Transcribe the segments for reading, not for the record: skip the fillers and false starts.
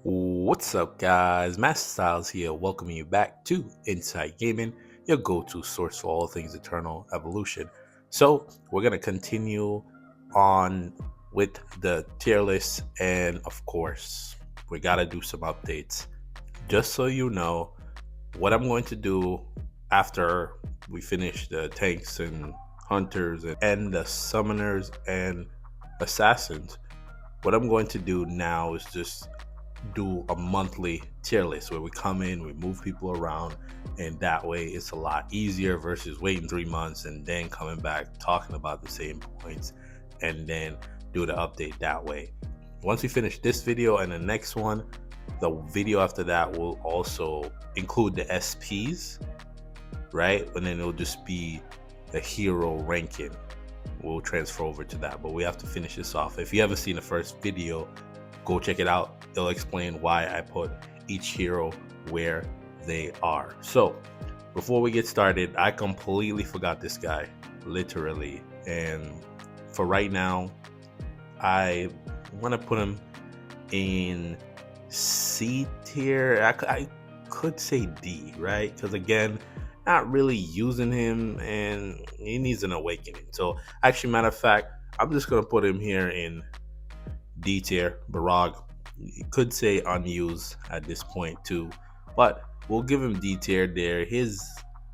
What's up, guys? Master Styles here, welcoming you back to Inside Gaming, your go-to source for all things Eternal Evolution. So we're gonna continue on with the tier list, and of course, we gotta do some updates. Just so you know, what I'm going to do after we finish the tanks and hunters and the summoners and assassins, what I'm going to do now is just do a monthly tier list where we come in, we move people around, and that way it's a lot easier versus waiting 3 months and then coming back talking about the same points and then do the update that way. Once we finish this video and the next one, the video after that will also include the SPs, right? And then it'll just be the hero ranking. We'll transfer over to that, but we have to finish this off. If you haven't seen the first video, go check it out. It'll explain why I put each hero where they are. So before we get started, I completely forgot this guy, literally. And for right now, I want to put him in C tier. I could say D, right? Because again, not really using him and he needs an awakening. So actually, matter of fact, I'm just going to put him here in D tier. Barag, you could say unused at this point too, but we'll give him D tier there. His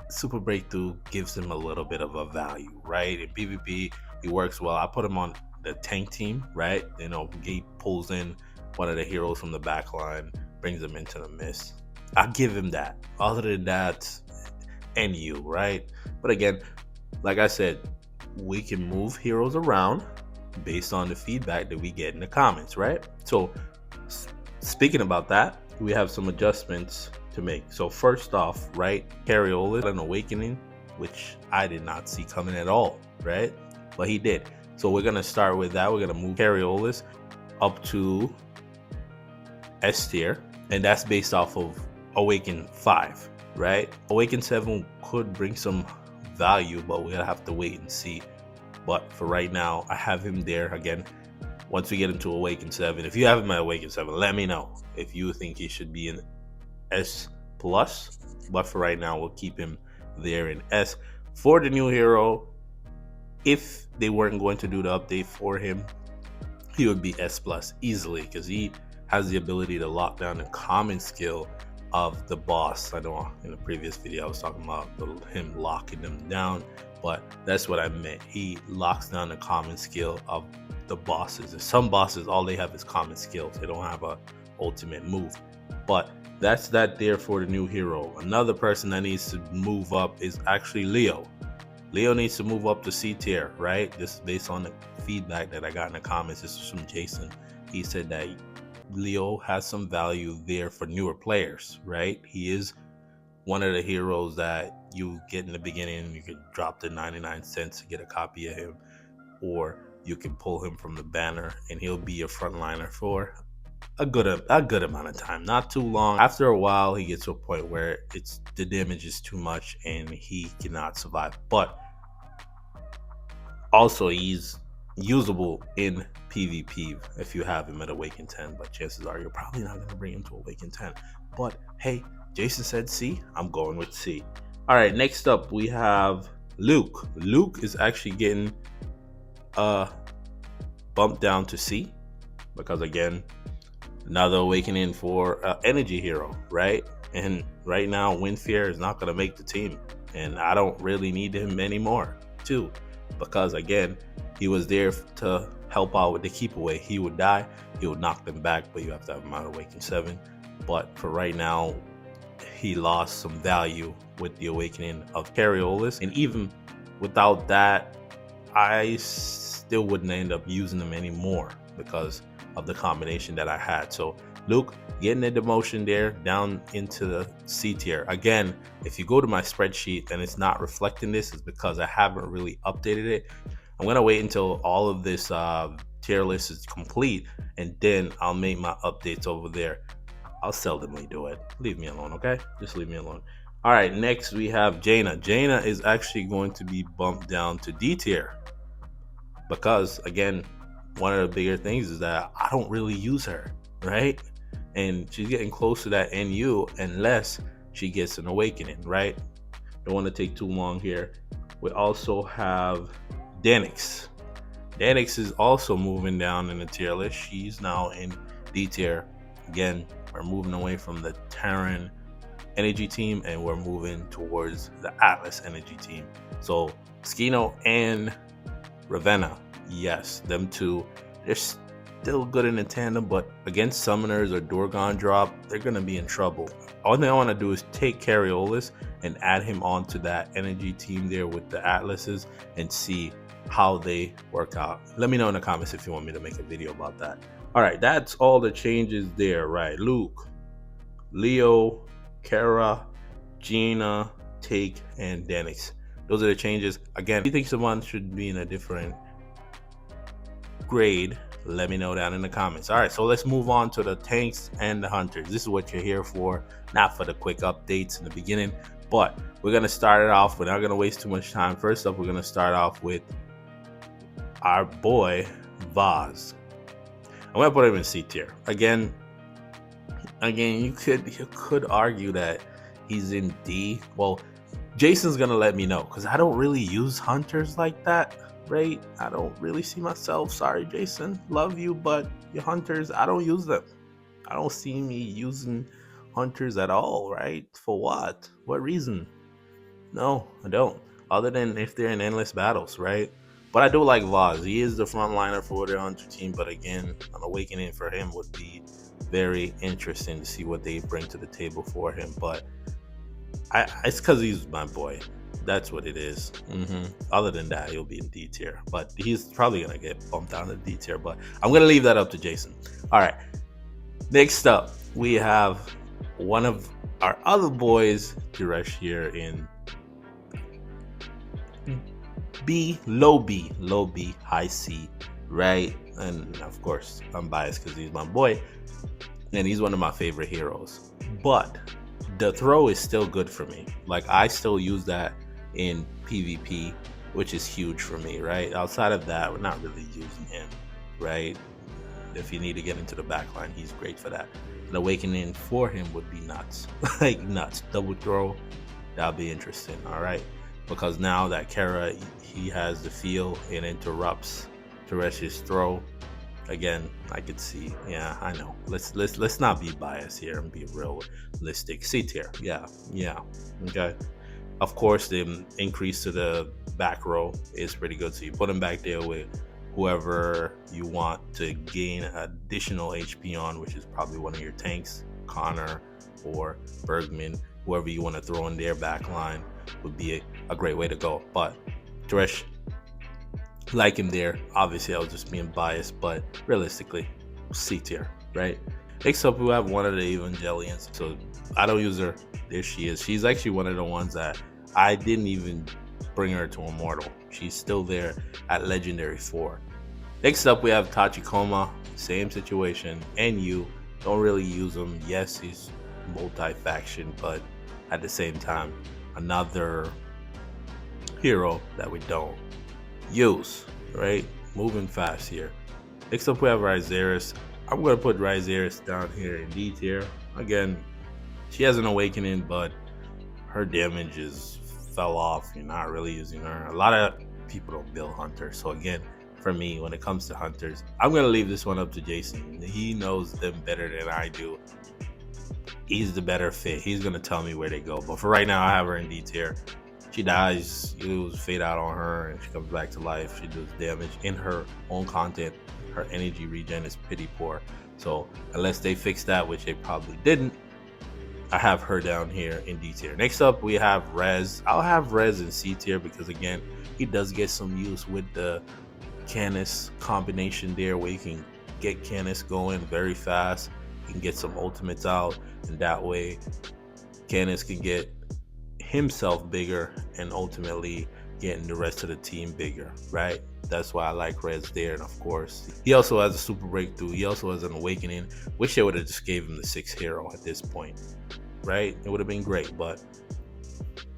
super breakthrough gives him a little bit of a value, right? In PvP, he works well. I put him on the tank team, right? You know, he pulls in one of the heroes from the back line, brings them into the mist. I give him that. Other than that, NU, right? But again, like I said, we can move heroes around based on the feedback that we get in the comments, right? So speaking about that, we have some adjustments to make. So first off, right, Carriola an awakening, which I did not see coming at all, right? But he did. So we're gonna start with that. We're gonna move Carriolas up to S tier, and that's based off of Awaken 5, right? Awaken 7 could bring some value, but we'll have to wait and see. But for right now, I have him there. Again, once we get him to Awaken 7, if you have him at Awaken 7, let me know if you think he should be in S+. But for right now, we'll keep him there in S. For the new hero, if they weren't going to do the update for him, he would be S+ easily, because he has the ability to lock down the common skill of the boss. I know in the previous video I was talking about him locking them down, but that's what I meant. He locks down the common skill of the bosses. And some bosses, all they have is common skills. They don't have a ultimate move. But that's that there for the new hero. Another person that needs to move up is actually Leo. Leo needs to move up to C tier, right? This is based on the feedback that I got in the comments. This is from Jason. He said that Leo has some value there for newer players, right? He is one of the heroes that you get in the beginning. You could drop the 99 cents to get a copy of him, or you can pull him from the banner and he'll be your frontliner for a good amount of time, not too long. After a while, he gets to a point where the damage is too much and he cannot survive. But also, he's usable in PvP if you have him at Awaken 10, but chances are you're probably not going to bring him to Awaken 10. But hey, Jason said C, I'm going with C. All right, next up we have Luke. Luke is actually getting bumped down to C, because again, another awakening for energy hero, right? And right now, Windfear is not going to make the team, and I don't really need him anymore too, because again, he was there to help out with the keep away. He would die, he would knock them back, but you have to have him out of Awaken 7. But for right now, he lost some value with the awakening of Carriolas, and even without that, I still wouldn't end up using them anymore because of the combination that I had. So Luke getting a demotion there down into the C tier. Again, if you go to my spreadsheet and it's not reflecting this, it's because I haven't really updated it. I'm gonna wait until all of this tier list is complete, and then I'll make my updates over there. I'll seldomly do it. Leave me alone, okay? Just leave me alone. All right, next we have Jaina. Jaina is actually going to be bumped down to D tier because, again, one of the bigger things is that I don't really use her, right? and she's getting close to that NU unless she gets an awakening, right? Don't want to take too long here. We also have Danix. Danix is also moving down in the tier list. She's now in D tier. Again, we're moving away from the Terran energy team and we're moving towards the Atlas energy team. So Skino and Ravenna, yes, them two, they're still good in a tandem, but against summoners or Dorgon drop, they're gonna be in trouble. All thing I want to do is take Cariolis and add him onto that energy team there with the Atlases and see how they work out. Let me know in the comments if you want me to make a video about that. All right, that's all the changes there, right? Luke, Leo, Kara, Gina, Take, and Danix. Those are the changes. Again, if you think someone should be in a different grade, let me know down in the comments. All right, so let's move on to the tanks and the hunters. This is what you're here for, not for the quick updates in the beginning, but we're gonna start it off. We're not gonna waste too much time. First up, we're gonna start off with our boy Vaz. I'm gonna put him in C tier. Again, you could argue that he's in D. Well, Jason's gonna let me know because I don't really use hunters like that, right? I don't really see myself. Sorry, Jason, love you, but your hunters, I don't use them. I don't see me using hunters at all, right? For what? What reason? No, I don't. Other than if they're in endless battles, right? But I do like Vaz. He is the frontliner for their hunter team, but again, an awakening for him would be very interesting to see what they bring to the table for him. But it's because he's my boy. That's what it is. Other than that, he'll be in D tier, but he's probably gonna get bumped down to D tier. But I'm gonna leave that up to Jason. All right. Next up, we have one of our other boys, Suresh, here in low B, high C, right? And of course, I'm biased because he's my boy, and he's one of my favorite heroes. But the throw is still good for me. Like, I still use that in PvP, which is huge for me, right? Outside of that, we're not really using him, right? If you need to get into the backline, he's great for that. An awakening for him would be nuts. Like, nuts. Double throw, that'll be interesting, all right? Because now that Kara, he has the feel and interrupts Teresh's throw. Again, I could see. Yeah, I know. Let's not be biased here and be realistic. C tier. Yeah. Okay. Of course, the increase to the back row is pretty good. So you put him back there with whoever you want to gain additional HP on, which is probably one of your tanks, Connor or Bergman, whoever you want to throw in their back line would be a great way to go. But Thresh, like him there. Obviously, I was just being biased, but realistically, C tier, right? Next up, we have one of the Evangelions. So I don't use her. There she is. She's actually one of the ones that I didn't even bring her to Immortal. She's still there at Legendary 4. Next up, we have Tachikoma. Same situation. NU. Don't really use him. Yes, he's multi-faction, but at the same time, another hero that we don't use, right? Moving fast here. Next up, we have Ryzeris. I'm going to put Ryzeris down here in D tier. Again, she has an awakening, but her damage fell off. You're not really using her. A lot of people don't build hunters. So again, for me, when it comes to hunters, I'm going to leave this one up to Jason. He knows them better than I do. He's the better fit. He's going to tell me where they go. But for right now, I have her in D tier. She dies, you lose fade out on her, and she comes back to life. She does damage in her own content. Her energy regen is pretty poor. So unless they fix that, which they probably didn't, I have her down here in D tier. Next up, we have Rez. I'll have Rez in C tier because, again, he does get some use with the Canis combination there, where you can get Canis going very fast. You can get some ultimates out, and that way Canis can get himself bigger and ultimately getting the rest of the team bigger, right? That's why I like Rez there. And of course, he also has a super breakthrough. He also has an awakening. Wish they would have just gave him the 6th hero at this point, right? It would have been great, but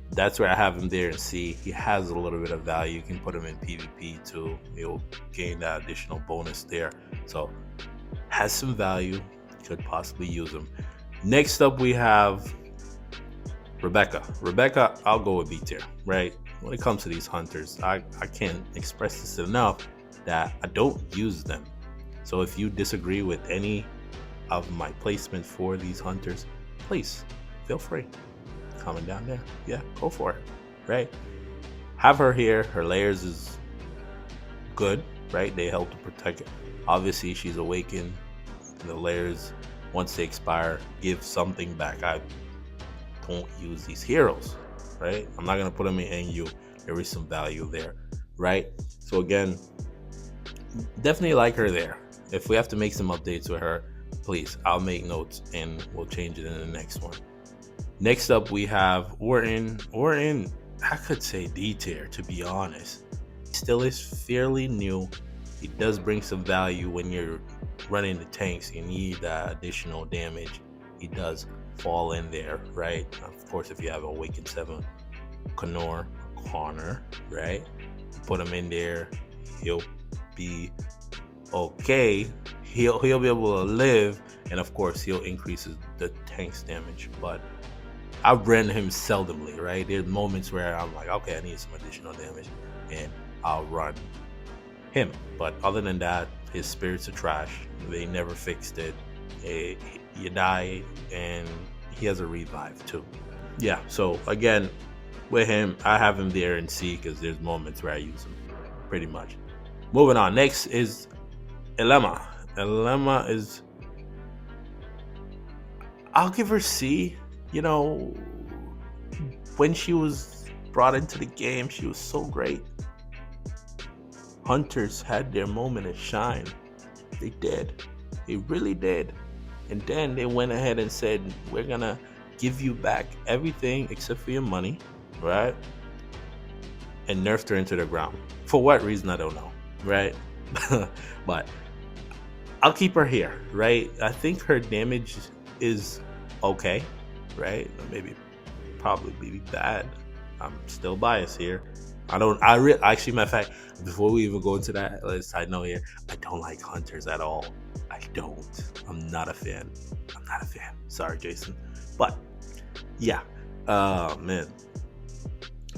that's where I have him there. And see, he has a little bit of value. You can put him in PvP too. He'll gain that additional bonus there. So has some value. could possibly use him. Next up, we have Rebecca. Rebecca, I'll go with B tier, right? When it comes to these hunters, I can't express this enough that I don't use them. So if you disagree with any of my placement for these hunters, please feel free. Comment down there. Yeah, go for it, right? Have her here. Her layers is good, right? They help to protect it. Obviously, she's awakened. The layers, once they expire, give something back. I don't use these heroes, right? I'm not gonna put them in NU. There is some value there, right? So again, definitely like her there. If we have to make some updates with her, please, I'll make notes and we'll change it in the next one. Next up, we have Orton. I could say D tier, to be honest. He still is fairly new. He does bring some value when you're running the tanks. You need additional damage. He does fall in there, right? Of course, if you have Awakened 7 Connor, right? Put him in there, he'll be okay. He'll be able to live, and of course, he'll increase the tank's damage. But I ran him seldomly, right? There's moments where I'm like, okay, I need some additional damage, and I'll run him. But other than that, his spirits are trash. They never fixed it. You die, and he has a revive too. Yeah, so again, with him, I have him there in C because there's moments where I use him, pretty much. Moving on, next is Elema. Elema is, I'll give her C. You know, when she was brought into the game, she was so great. Hunters had their moment of shine. They did. They really did. And then they went ahead and said, we're gonna give you back everything except for your money, right? And nerfed her into the ground. For what reason, I don't know, right? But I'll keep her here, right? I think her damage is okay, right? Maybe probably be bad. I'm still biased here. Actually, matter of fact, before we even go into that, let's side note here, I don't like hunters at all. I don't. I'm not a fan. Sorry, Jason. But yeah, man.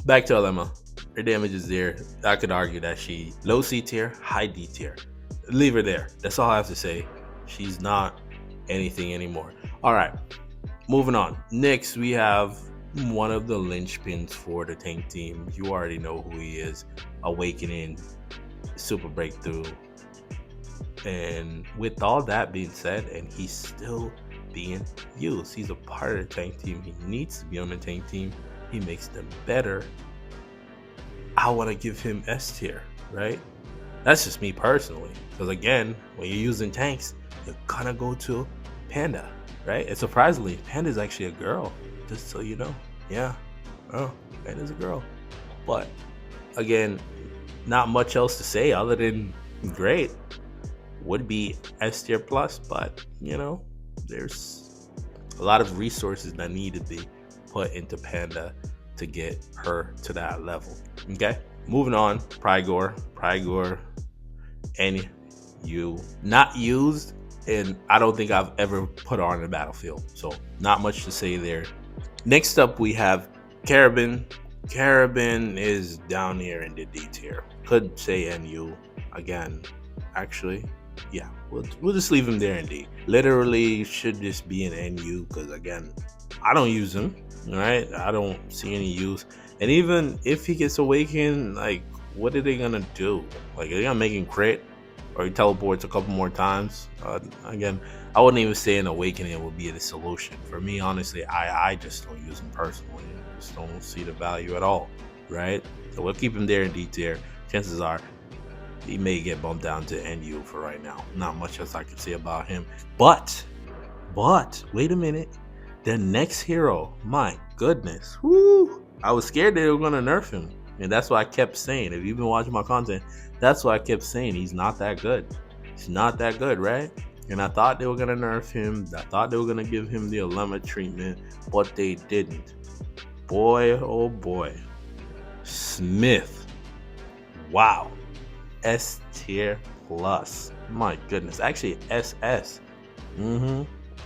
Back to Elema. Her damage is there. I could argue that she low C tier, high D tier. Leave her there. That's all I have to say. She's not anything anymore. All right, moving on. Next, we have one of the linchpins for the tank team. You already know who he is. Awakening, super breakthrough. And with all that being said, and he's still being used, he's a part of the tank team. He needs to be on the tank team. He makes them better. I want to give him S tier, right? That's just me personally. Because again, when you're using tanks, you're gonna go to Panda, right? And surprisingly, Panda's actually a girl, just so you know. Yeah, oh, Panda's a girl. But again, not much else to say other than great. Would be S tier plus, but you know, there's a lot of resources that need to be put into Panda to get her to that level. Okay, moving on. Prygor, and you not used, and I don't think I've ever put her on the battlefield, so not much to say there. Next up, we have Carabin. Carabin is down here in the D tier. Could say NU again, actually. Yeah, we'll just leave him there in D. Literally should just be an NU because again, I don't use him. All right, I don't see any use. And even if he gets awakened, like, what are they gonna do? Like, are they gonna make him crit or he teleports a couple more times? Again, I wouldn't even say an awakening would be the solution. For me, honestly, I just don't use him personally. I just don't see the value at all, right? So we'll keep him there in D tier. Chances are he may get bumped down to NU for right now. Not much else I can say about him. But wait a minute. The next hero, my goodness. Whoo! I was scared they were gonna nerf him. And that's why I kept saying, if you've been watching my content, that's why I kept saying he's not that good. He's not that good, right? And I thought they were gonna nerf him. I thought they were gonna give him the Elema treatment, but they didn't. Boy, oh boy. Smith. Wow. S tier plus. My goodness. Actually, SS.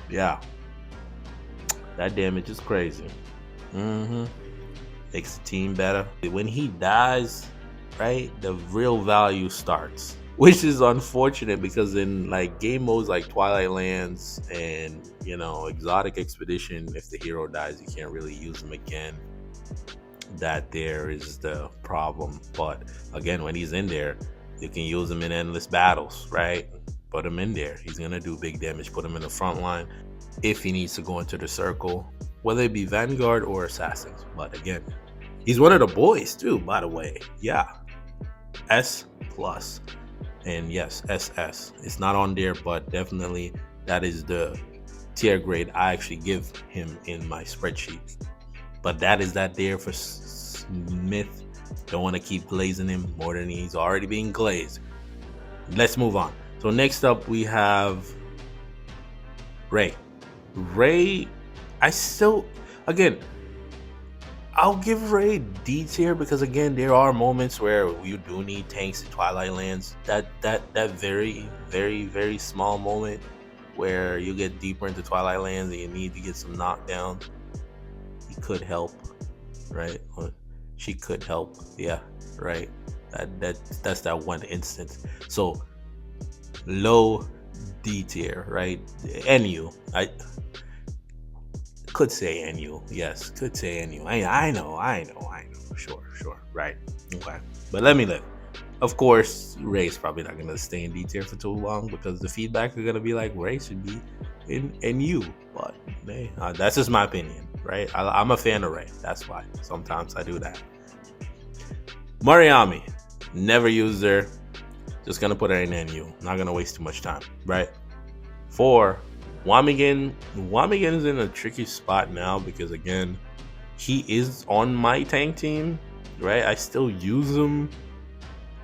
Yeah, that damage is crazy. Mm-hmm. Makes the team better. When he dies, right, the real value starts, which is unfortunate because in like game modes like Twilight Lands and Exotic Expedition, if the hero dies, you can't really use him again. That there is the problem. But again, when he's in there, you can use him in endless battles, right? Put him in there. He's gonna do big damage. Put him in the front line if he needs to go into the circle, whether it be Vanguard or Assassins. But again, he's one of the boys too, by the way. Yeah, S plus, and yes, SS. It's not on there, but definitely that is the tier grade I actually give him in my spreadsheet. But that is that there for Smith. Don't want to keep glazing him more than he's already being glazed. Let's move on. So next up we have Ray. Ray, I still, again, I'll give Ray D tier because again, there are moments where you do need tanks in Twilight Lands. That very, very, very small moment where you get deeper into Twilight Lands and you need to get some knockdown. He could help, right? She could help, yeah, right. That's that one instance. So low D tier, right? NU. I could say NU, yes, could say NU. I know. Sure, right. Okay. But let me live. Of course, Ray's probably not gonna stay in D tier for too long because the feedback are gonna be like Ray should be in NU. But hey, that's just my opinion, right? I'm a fan of Ray. That's why sometimes I do that. Mariami, never used her. Just gonna put her in NU. Not gonna waste too much time, right? 4, Wamigan. Wamigan's in a tricky spot now because again, he is on my tank team, right? I still use him,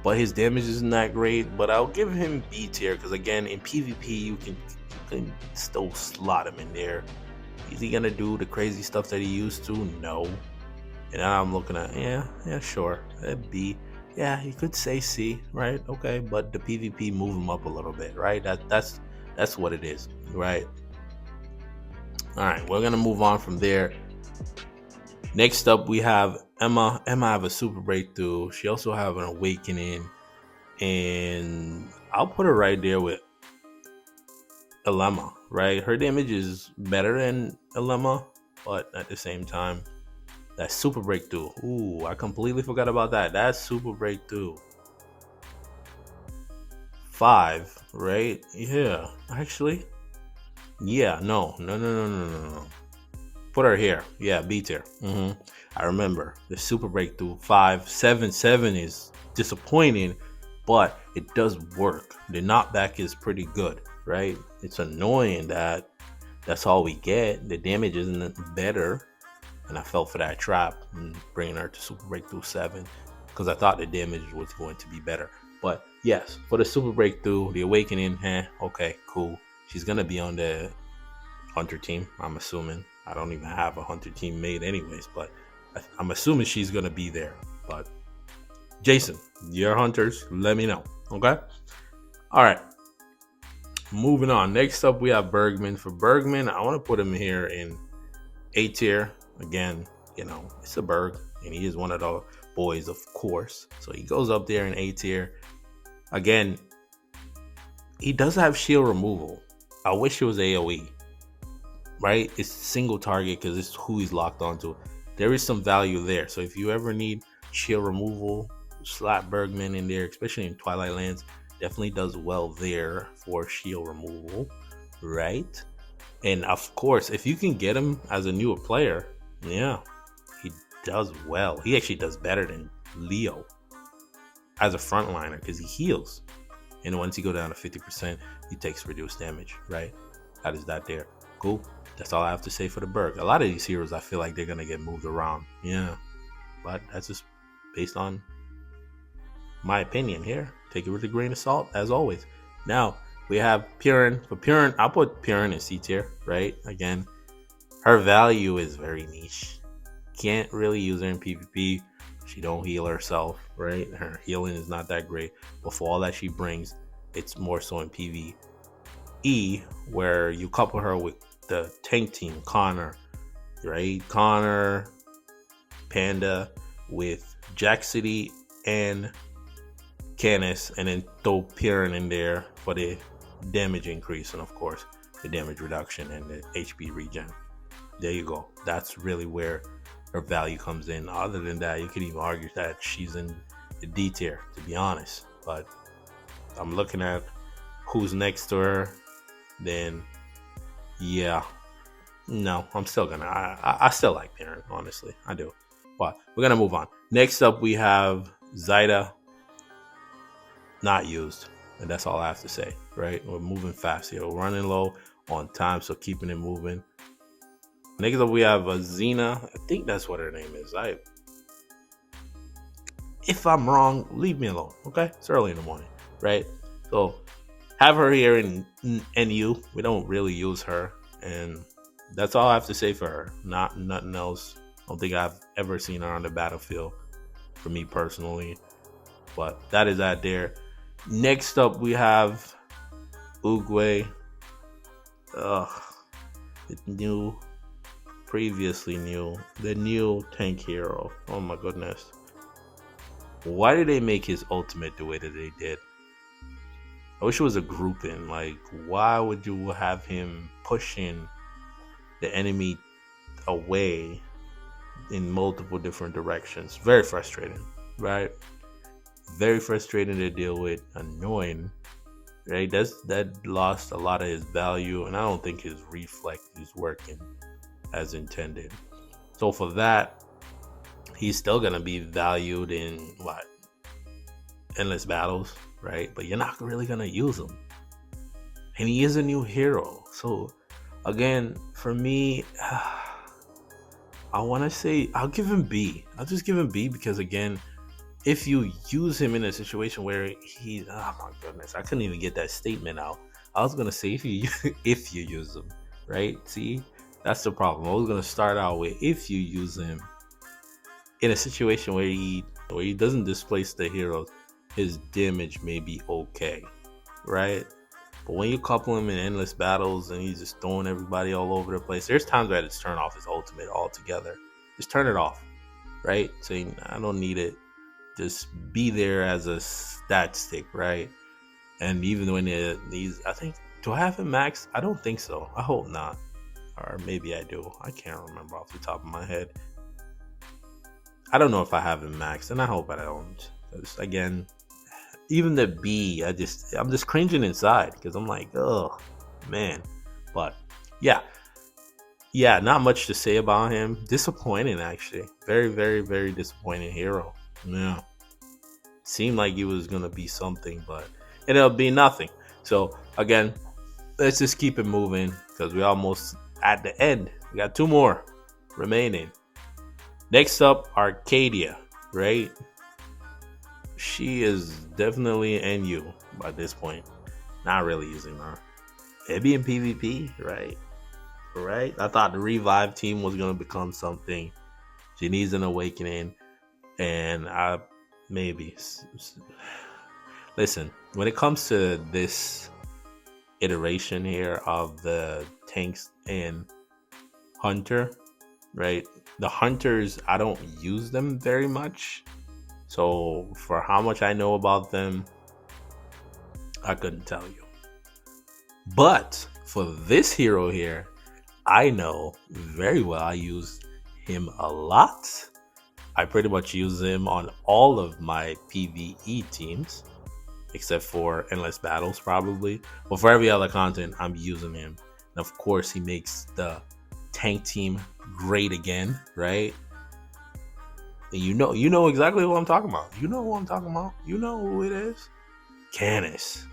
but his damage isn't that great. But I'll give him B tier because again, in PvP you can still slot him in there. Is he gonna do the crazy stuff that he used to? No. And now I'm looking at yeah, sure, B. Yeah, you could say C, right? Okay, but the PvP move him up a little bit, right? That's what it is, right? All right, we're gonna move on from there. Next up, we have Emma. Emma have a super breakthrough. She also have an awakening, and I'll put her right there with Elema, right? Her damage is better than Elema, but at the same time, that super breakthrough. Ooh, I completely forgot about that. That super breakthrough. 5, right? Yeah, actually. Yeah, no. Put her here. Yeah, B tier. I remember the super breakthrough 5, 7, 7 is disappointing, but it does work. The knockback is pretty good, right? It's annoying that that's all we get. The damage isn't better, and I fell for that trap and bringing her to super breakthrough 7 because I thought the damage was going to be better. But yes, for the super breakthrough, the awakening, okay, cool. She's gonna be on the hunter team, I'm assuming. I don't even have a hunter team made anyways, but I'm assuming she's gonna be there. But Jason, your hunters, let me know, okay? All right, moving on. Next up, we have Bergman. For Bergman, I want to put him here in A tier. Again, it's a Berg, and he is one of the boys, of course. So he goes up there in A tier. Again, he does have shield removal. I wish it was AoE, right? It's single target because it's who he's locked onto. There is some value there. So if you ever need shield removal, slot Bergman in there, especially in Twilight Lands. Definitely does well there for shield removal, right? And of course, if you can get him as a newer player, yeah, he does well. He actually does better than Leo as a frontliner because he heals. And once you go down to 50%, he takes reduced damage, right? That is that there. Cool. That's all I have to say for the Berg. A lot of these heroes, I feel like they're going to get moved around. Yeah. But that's just based on my opinion here. Take it with a grain of salt, as always. Now, we have Purin. For Purin, I'll put Purin in C tier, right? Again, her value is very niche. Can't really use her in PvP. She don't heal herself, right? Her healing is not that great. But for all that she brings, it's more so in PvE, where you couple her with the tank team, Connor, right? Connor, Panda with Jack City and Canis, and then throw Piran in there for the damage increase and of course the damage reduction and the HP regen. There you go. That's really where her value comes in. Other than that, you could even argue that she's in the D tier, to be honest. But I'm looking at who's next to her, then yeah. No, I'm still gonna. I still like Piran, honestly. I do. But we're gonna move on. Next up, we have Zyda, not used, and that's all I have to say. Right? We're moving fast here. We're running low on time, so keeping it moving. Next up, we have Xena. I think that's what her name is. If I'm wrong, leave me alone. Okay? It's early in the morning, right? So have her here in NU. We don't really use her, and that's all I have to say for her. Nothing else. I don't think I've ever seen her on the battlefield for me personally, but that is out there. Next up, we have Uguay. Previously new, the new tank hero. Oh my goodness. Why did they make his ultimate the way that they did? I wish it was a grouping. Like, why would you have him pushing the enemy away in multiple different directions? Very frustrating, right? Very frustrating to deal with. Annoying, right? That lost a lot of his value, and I don't think his reflex is working as intended. So for that, he's still gonna be valued in what? Endless battles, right? But you're not really gonna use him. And he is a new hero. So again, for me, I wanna say I'll give him B. I'll just give him B because again, if you use him in a situation where he's, oh my goodness, I couldn't even get that statement out. I was gonna say if you use him, right? See? That's the problem. I was gonna start out with if you use him in a situation where he doesn't displace the heroes, his damage may be okay, right? But when you couple him in endless battles and he's just throwing everybody all over the place, there's times where I just turn off his ultimate altogether. Just turn it off, right? Saying I don't need it. Just be there as a stat stick, right? And even when these, I think, do I have him maxed? I don't think so. I hope not. Or maybe I do. I can't remember off the top of my head. I don't know if I have him maxed, and I hope I don't. Because again, even the B, I'm just cringing inside because I'm like, oh man. But yeah, not much to say about him. Disappointing, actually. Very, very, very disappointing hero. Yeah, seemed like he was gonna be something, but it ended up being nothing. So again, let's just keep it moving because we almost at the end. We got 2 more remaining. Next up, Arcadia, right? She is definitely NU by this point. Not really using her. Maybe in PvP, right? Right? I thought the revive team was gonna become something. She needs an awakening, and maybe. Listen, when it comes to this iteration here of the tanks and hunter, right? The hunters, I don't use them very much, so for how much I know about them, I couldn't tell you. But for this hero here, I know very well. I use him a lot. I pretty much use him on all of my PvE teams, except for Endless Battles probably. But for every other content, I'm using him. And of course, he makes the tank team great again, right? And you know exactly who I'm talking about. You know who I'm talking about. You know who it is. Canis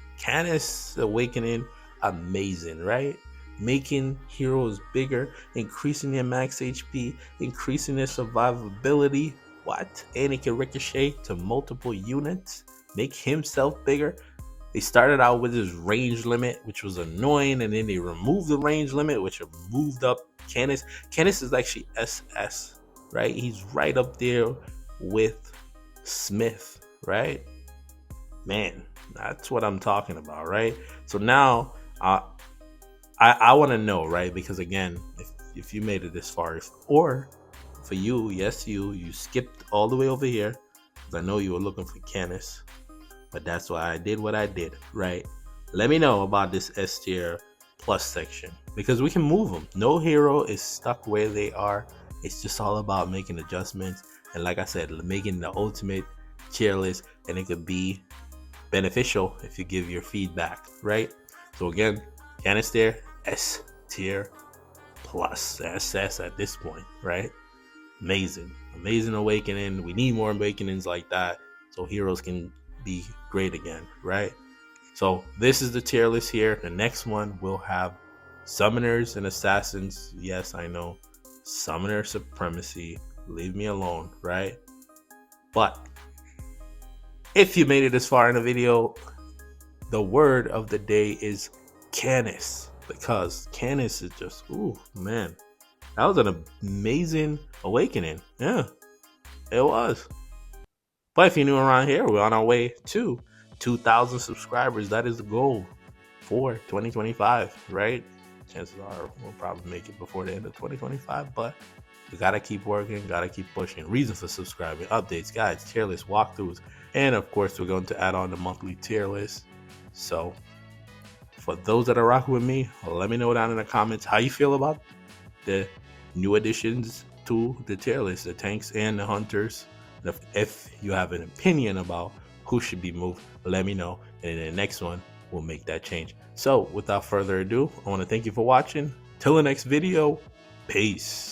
Awakening, amazing, right? Making heroes bigger, increasing their max HP, increasing their survivability. What? And it can ricochet to multiple units. Make himself bigger. They started out with his range limit, which was annoying, and then they removed the range limit, which moved up Canis. Canis is actually SS, right? He's right up there with Smith, right? Man, that's what I'm talking about, right? So now I I want to know, right? Because again, if you made it this far, or for you, yes, you skipped all the way over here, 'cause I know you were looking for Canis, but that's why I did what I did, right? Let me know about this S tier plus section because we can move them. No hero is stuck where they are. It's just all about making adjustments. And like I said, making the ultimate tier list, and it could be beneficial if you give your feedback, right? So again, Canis there, S tier plus SS at this point, right? Amazing awakening. We need more awakenings like that so heroes can be great again, right? So this is the tier list here. The next one will have summoners and assassins. Yes, I know, summoner supremacy. Leave me alone, right? But if you made it this far in the video, the word of the day is Canis, because Canis is just, ooh, man, that was an amazing awakening. Yeah, it was. But if you're new around here, we're on our way to 2,000 subscribers. That is the goal for 2025, right? Chances are we'll probably make it before the end of 2025, but we gotta keep working, gotta keep pushing. Reason for subscribing: updates, guides, tier list, walkthroughs, and of course, we're going to add on the monthly tier list. So, for those that are rocking with me, let me know down in the comments how you feel about the new additions to the tier list, the tanks and the hunters. And if you have an opinion about who should be moved, let me know, and in the next one we'll make that change. So without further ado, I want to thank you for watching. Till the next video, peace.